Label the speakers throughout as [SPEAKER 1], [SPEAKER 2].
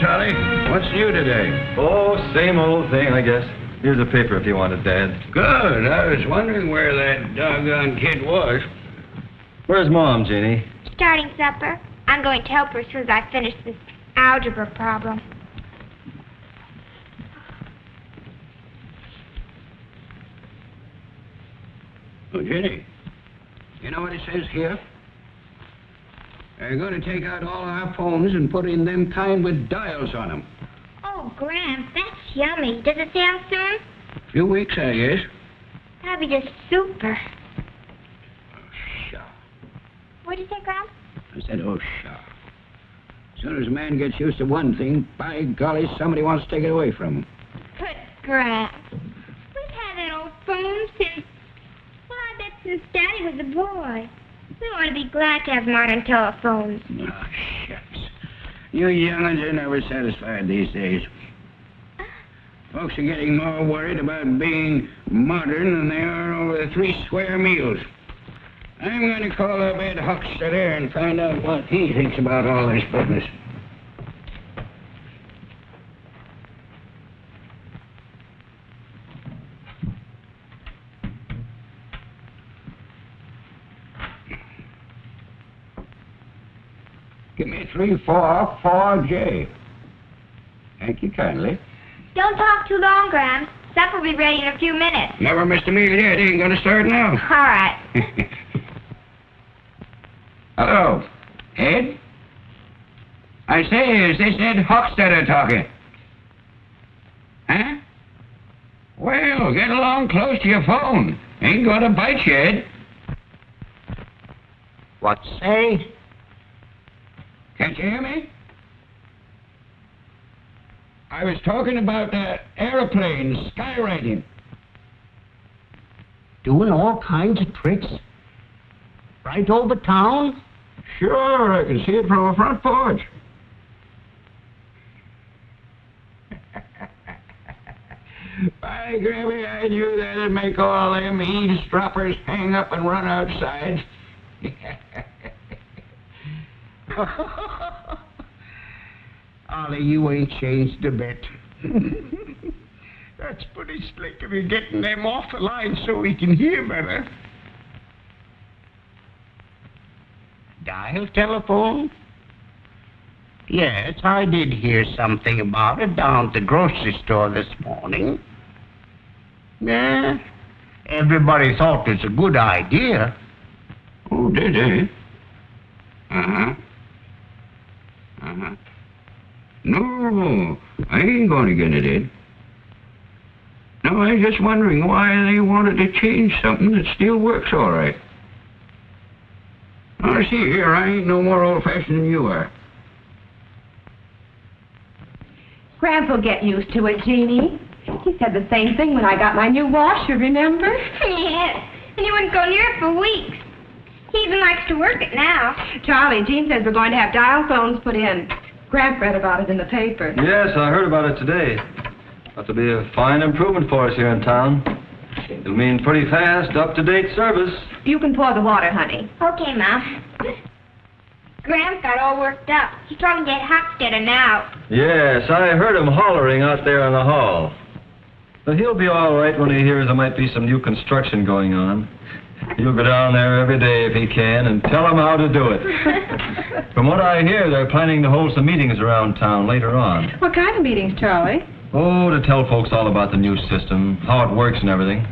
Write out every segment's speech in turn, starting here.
[SPEAKER 1] Charlie. What's new today?
[SPEAKER 2] Oh, same old thing, I guess. Here's a paper if you want it, Dad.
[SPEAKER 1] Good. I was wondering where that doggone kid was.
[SPEAKER 2] Where's Mom, Jeannie?
[SPEAKER 3] Starting supper. I'm going to help her as soon as I finish this algebra problem.
[SPEAKER 1] Oh, Jenny, you know what it says here? They're going to take out all our phones and put in them kind with dials on them.
[SPEAKER 3] Oh, Gramps, that's yummy. Does it say how soon?
[SPEAKER 1] A few weeks, I guess.
[SPEAKER 3] That'd be just super.
[SPEAKER 1] Oh, sure.
[SPEAKER 3] What'd you say, Gramps?
[SPEAKER 1] I said, oh, sure. As soon as a man gets used to one thing, by golly, somebody wants to take it away from him.
[SPEAKER 3] But, Gramps, we've had that old phone since... Well, I bet since Daddy was a boy. We ought to be glad to have modern telephones.
[SPEAKER 1] Oh, shucks. You young'uns are never satisfied these days. Folks are getting more worried about being modern than they are over the 3 square meals. I'm going to call up Ed Hochstetter and find out what he thinks about all this business. Give me 344J. Thank you kindly.
[SPEAKER 3] Don't talk too long, Gramps. Supper will be ready in a few minutes.
[SPEAKER 1] Never missed a meal yet. Ain't going to start now.
[SPEAKER 3] All right.
[SPEAKER 1] Hello, Ed? I say, is this Ed Hochstetter talking? Huh? Well, get along close to your phone. Ain't going to bite you, Ed. What say? Can't you hear me? I was talking about aeroplanes skywriting.
[SPEAKER 4] Doing all kinds of tricks? Right over town?
[SPEAKER 1] Sure, I can see it from a front porch. By gravy, I knew that'd make all them eavesdroppers hang up and run outside.
[SPEAKER 4] Ollie, you ain't changed a bit. That's pretty slick of you getting them off the line so we can hear better. Dial telephone? Yes, I did hear something about it down at the grocery store this morning. Yeah, everybody thought it was a good idea.
[SPEAKER 1] Oh, did they? Uh-huh. Uh-huh. No, I ain't going to get it in. No, I was just wondering why they wanted to change something that still works all right. Now, see here, I ain't no more old-fashioned than you are.
[SPEAKER 5] Gramp will get used to it, Jeannie. He said the same thing when I got my new washer, remember?
[SPEAKER 3] Yes, and he wouldn't go near it for weeks. He even likes to work it now.
[SPEAKER 5] Charlie, Jean says we're going to have dial phones put in. Gramp read about it in the paper.
[SPEAKER 2] Yes, I heard about it today. Ought to be a fine improvement for us here in town. It'll mean pretty fast, up-to-date service.
[SPEAKER 5] You can pour the water, honey.
[SPEAKER 3] Okay, Mom. Gramps got all worked up. He's trying to get Hochstetter now.
[SPEAKER 2] Yes, I heard him hollering out there in the hall. But he'll be all right when he hears there might be some new construction going on. He'll go down there every day if he can and tell them how to do it. From what I hear, they're planning to hold some meetings around town later on.
[SPEAKER 5] What kind of meetings, Charlie?
[SPEAKER 2] Oh, to tell folks all about the new system, how it works and everything.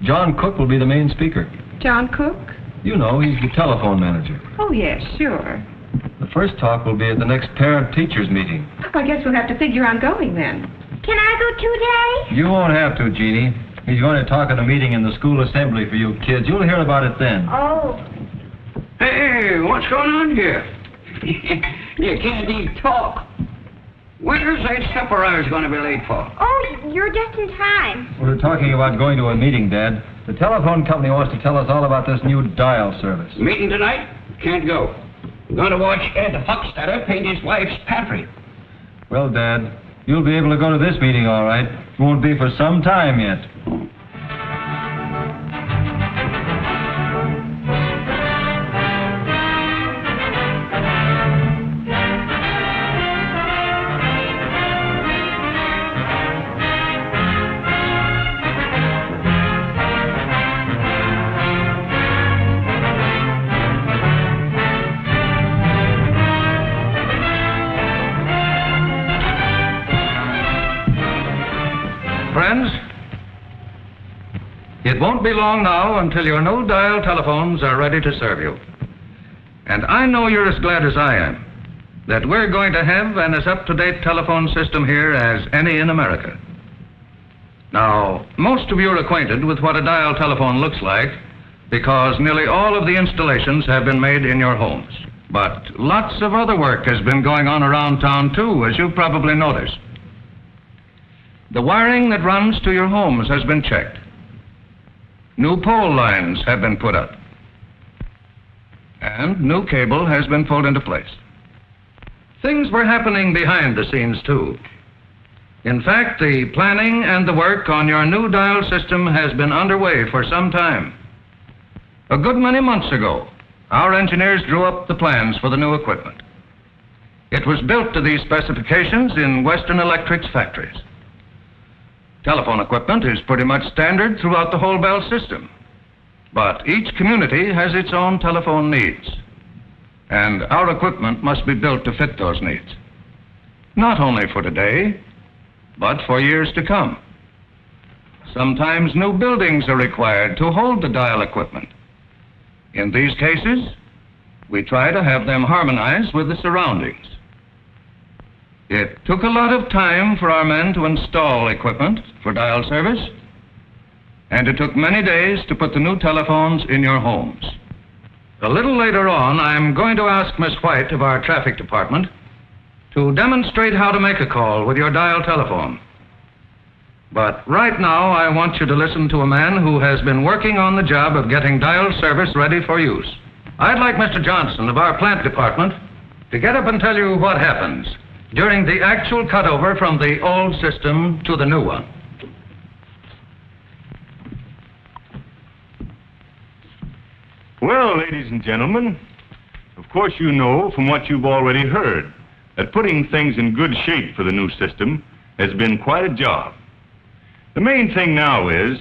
[SPEAKER 2] John Cook will be the main speaker.
[SPEAKER 5] John Cook?
[SPEAKER 2] You know, he's the telephone manager.
[SPEAKER 5] Oh, yes, sure.
[SPEAKER 2] The first talk will be at the next parent-teachers meeting.
[SPEAKER 5] I guess we'll have to figure on going then.
[SPEAKER 3] Can I go too, Daddy?
[SPEAKER 2] You won't have to, Jeannie. He's going to talk at a meeting in the school assembly for you kids. You'll hear about it then.
[SPEAKER 3] Oh.
[SPEAKER 1] Hey, what's going on here? You can't even talk. Where's that supper I was going to be late for?
[SPEAKER 3] Oh, you're just in time.
[SPEAKER 2] We're talking about going to a meeting, Dad. The telephone company wants to tell us all about this new dial service.
[SPEAKER 1] Meeting tonight? Can't go. I'm going to watch Ed Hochstetter paint his wife's pantry.
[SPEAKER 2] Well, Dad, you'll be able to go to this meeting, all right. It won't be for some time yet. It won't be long now until your new dial telephones are ready to serve you. And I know you're as glad as I am that we're going to have an as up-to-date telephone system here as any in America. Now, most of you are acquainted with what a dial telephone looks like because nearly all of the installations have been made in your homes. But lots of other work has been going on around town too, as you've probably noticed. The wiring that runs to your homes has been checked. New pole lines have been put up. And new cable has been pulled into place. Things were happening behind the scenes too. In fact, the planning and the work on your new dial system has been underway for some time. A good many months ago, our engineers drew up the plans for the new equipment. It was built to these specifications in Western Electric's factories. Telephone equipment is pretty much standard throughout the whole Bell system. But each community has its own telephone needs. And our equipment must be built to fit those needs. Not only for today, but for years to come. Sometimes new buildings are required to hold the dial equipment. In these cases, we try to have them harmonize with the surroundings. It took a lot of time for our men to install equipment for dial service, and it took many days to put the new telephones in your homes. A little later on, I'm going to ask Miss White of our traffic department to demonstrate how to make a call with your dial telephone. But right now, I want you to listen to a man who has been working on the job of getting dial service ready for use. I'd like Mr. Johnson of our plant department to get up and tell you what happens during the actual cutover from the old system to the new one.
[SPEAKER 6] Well, ladies and gentlemen, of course you know from what you've already heard that putting things in good shape for the new system has been quite a job. The main thing now is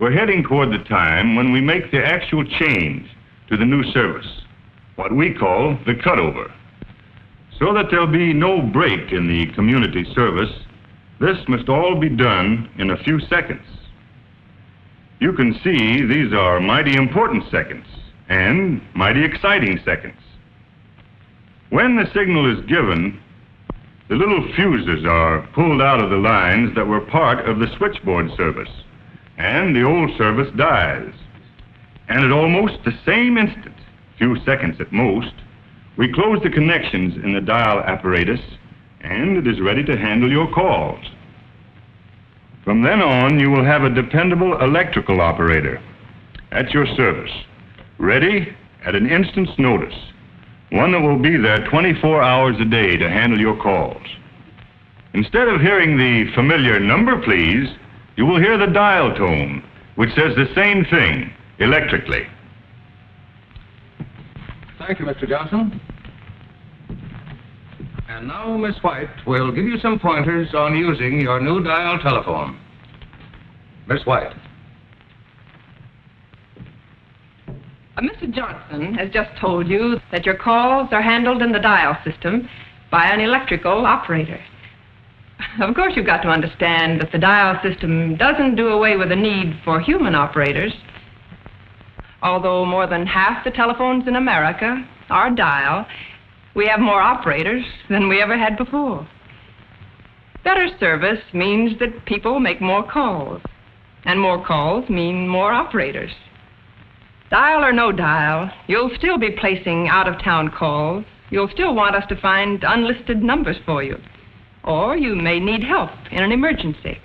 [SPEAKER 6] we're heading toward the time when we make the actual change to the new service, what we call the cutover. So that there'll be no break in the community service, this must all be done in a few seconds. You can see these are mighty important seconds and mighty exciting seconds. When the signal is given, the little fuses are pulled out of the lines that were part of the switchboard service, and the old service dies. And at almost the same instant, few seconds at most, we close the connections in the dial apparatus, and it is ready to handle your calls. From then on, you will have a dependable electrical operator at your service, ready at an instant's notice. One that will be there 24 hours a day to handle your calls. Instead of hearing the familiar number, please, you will hear the dial tone, which says the same thing, electrically.
[SPEAKER 2] Thank you, Mr. Johnson. And now, Miss White will give you some pointers on using your new dial telephone. Miss White.
[SPEAKER 5] Mr. Johnson has just told you that your calls are handled in the dial system by an electrical operator. Of course, you've got to understand that the dial system doesn't do away with the need for human operators. Although more than half the telephones in America are dial, we have more operators than we ever had before. Better service means that people make more calls, and more calls mean more operators. Dial or no dial, you'll still be placing out-of-town calls. You'll still want us to find unlisted numbers for you. Or you may need help in an emergency.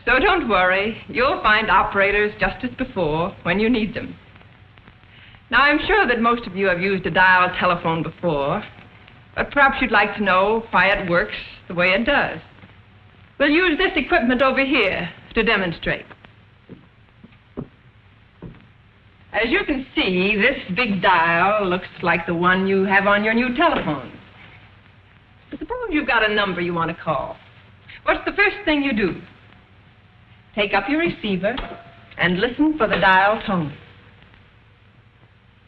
[SPEAKER 5] So don't worry, you'll find operators just as before when you need them. Now, I'm sure that most of you have used a dial telephone before, but perhaps you'd like to know why it works the way it does. We'll use this equipment over here to demonstrate. As you can see, this big dial looks like the one you have on your new telephone. Suppose you've got a number you want to call. What's the first thing you do? Take up your receiver and listen for the dial tone.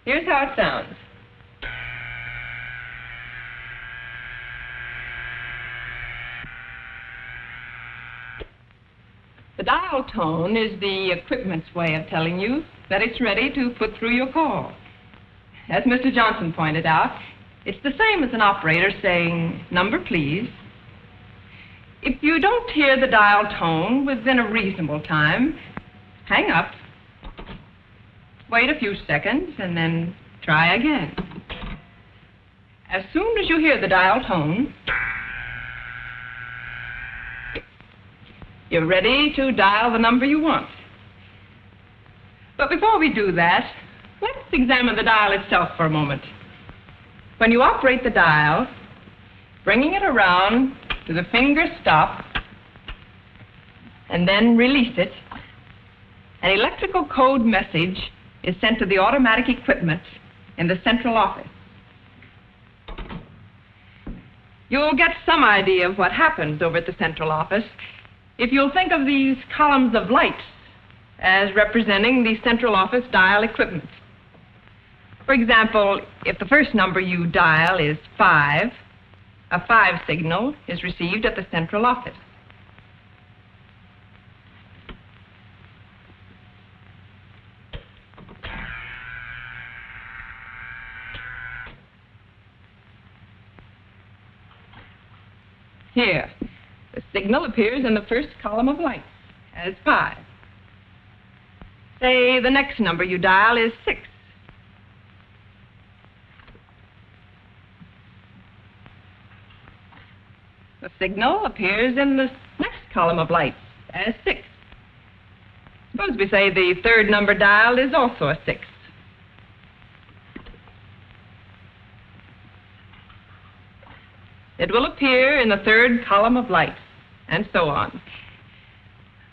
[SPEAKER 5] Here's how it sounds. The dial tone is the equipment's way of telling you that it's ready to put through your call. As Mr. Johnson pointed out, it's the same as an operator saying, "Number, please." If you don't hear the dial tone within a reasonable time, hang up, wait a few seconds, and then try again. As soon as you hear the dial tone, you're ready to dial the number you want. But before we do that, let's examine the dial itself for a moment. When you operate the dial, bringing it around to the finger stop and then release it, an electrical code message is sent to the automatic equipment in the central office. You'll get some idea of what happens over at the central office if you'll think of these columns of lights as representing the central office dial equipment. For example, if the first number you dial is 5, a 5 signal is received at the central office. Here, the signal appears in the first column of lights as 5. Say the next number you dial is 6. The signal appears in the next column of lights as 6. Suppose we say the third number dialed is also a 6. It will appear in the third column of lights, and so on.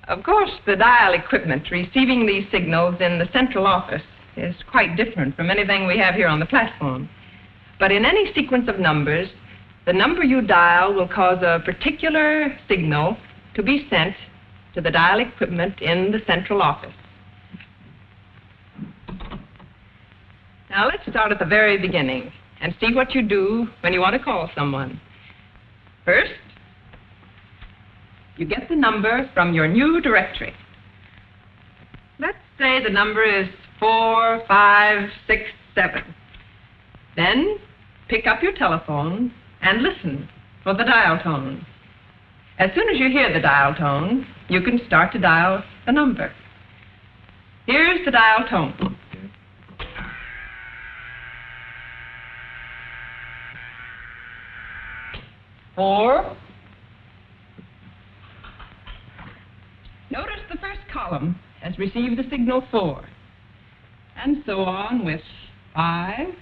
[SPEAKER 5] Of course, the dial equipment receiving these signals in the central office is quite different from anything we have here on the platform. But in any sequence of numbers, the number you dial will cause a particular signal to be sent to the dial equipment in the central office. Now let's start at the very beginning and see what you do when you want to call someone. First, you get the number from your new directory. Let's say the number is 4567. Then pick up your telephone and listen for the dial tone. As soon as you hear the dial tone, you can start to dial the number. Here's the dial tone. Four. Notice the first column has received the signal 4, and so on with 5,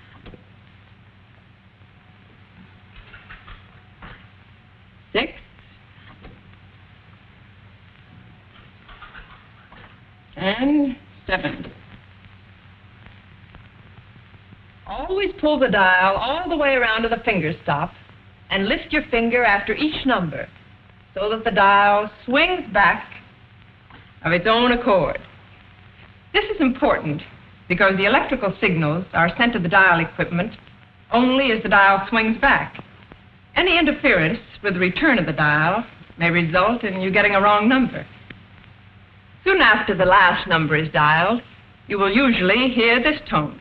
[SPEAKER 5] 6, and 7. Always pull the dial all the way around to the finger stop and lift your finger after each number so that the dial swings back of its own accord. This is important because the electrical signals are sent to the dial equipment only as the dial swings back. Any interference with the return of the dial may result in you getting a wrong number. Soon after the last number is dialed, you will usually hear this tone.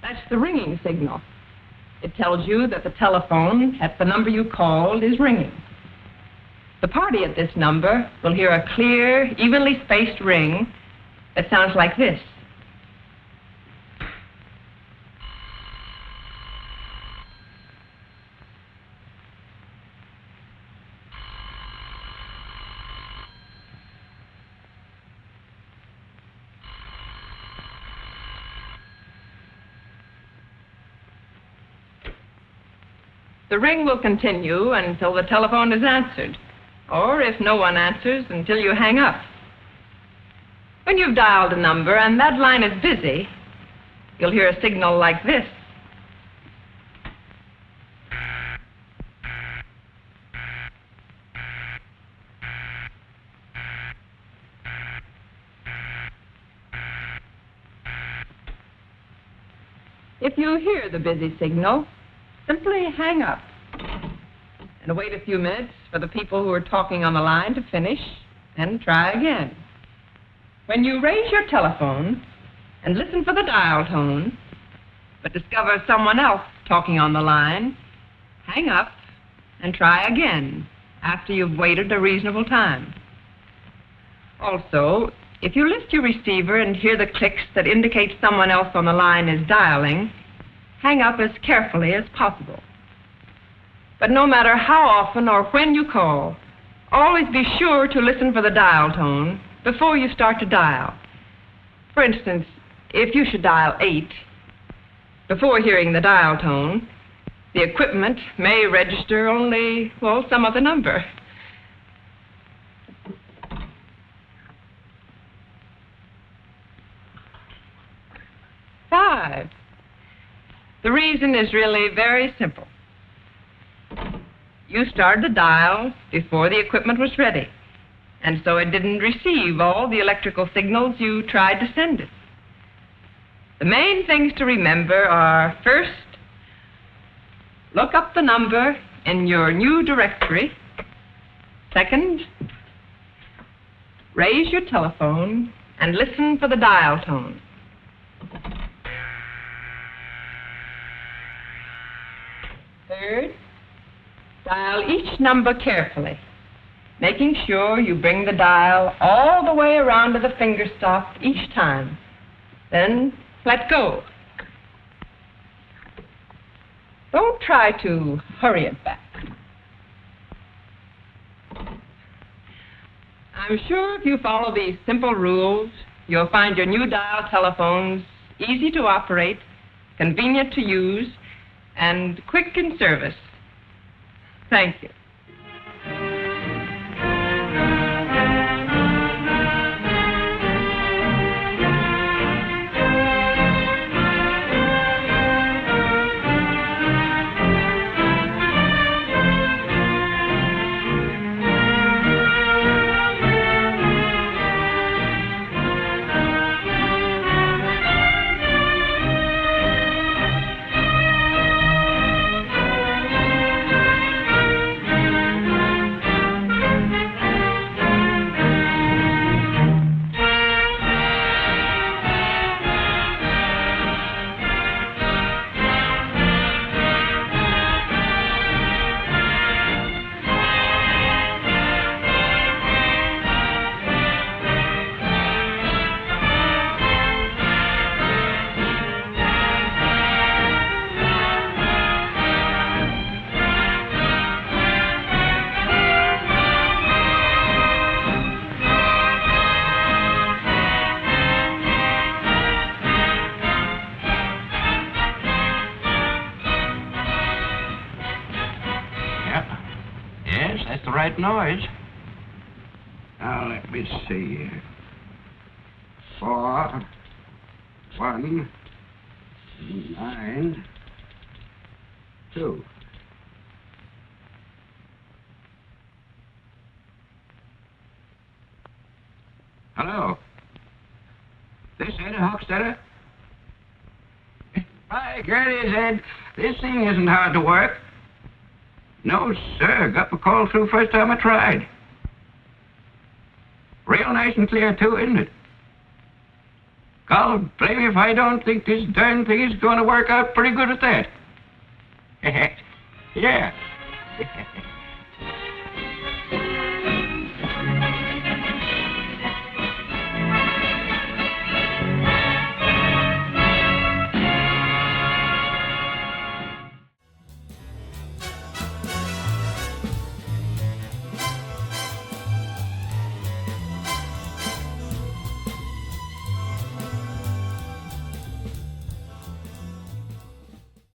[SPEAKER 5] That's the ringing signal. It tells you that the telephone at the number you called is ringing. The party at this number will hear a clear, evenly spaced ring that sounds like this. The ring will continue until the telephone is answered, or if no one answers, until you hang up. When you've dialed a number and that line is busy, you'll hear a signal like this. If you hear the busy signal, simply hang up and wait a few minutes for the people who are talking on the line to finish and try again. When you raise your telephone and listen for the dial tone, but discover someone else talking on the line, hang up and try again after you've waited a reasonable time. Also, if you lift your receiver and hear the clicks that indicate someone else on the line is dialing, hang up as carefully as possible. But no matter how often or when you call, always be sure to listen for the dial tone before you start to dial. For instance, if you should dial 8, before hearing the dial tone, the equipment may register only, well, some other number. Five. The reason is really very simple. You started the dial before the equipment was ready, and so it didn't receive all the electrical signals you tried to send it. The main things to remember are, first, look up the number in your new directory. Second, raise your telephone and listen for the dial tone. Third, dial each number carefully, making sure you bring the dial all the way around to the finger stop each time. Then let go. Don't try to hurry it back. I'm sure if you follow these simple rules, you'll find your new dial telephones easy to operate, convenient to use, and quick in service. Thank you.
[SPEAKER 1] Right noise. Now let me see. 4, 1, 9, 2. Hello. This Ed Hochstetter? By Gertie's Ed, this thing isn't hard to work. No, sir. Got my call through first time I tried. Real nice and clear, too, isn't it? God blame me if I don't think this darn thing is going to work out pretty good at that. Yeah.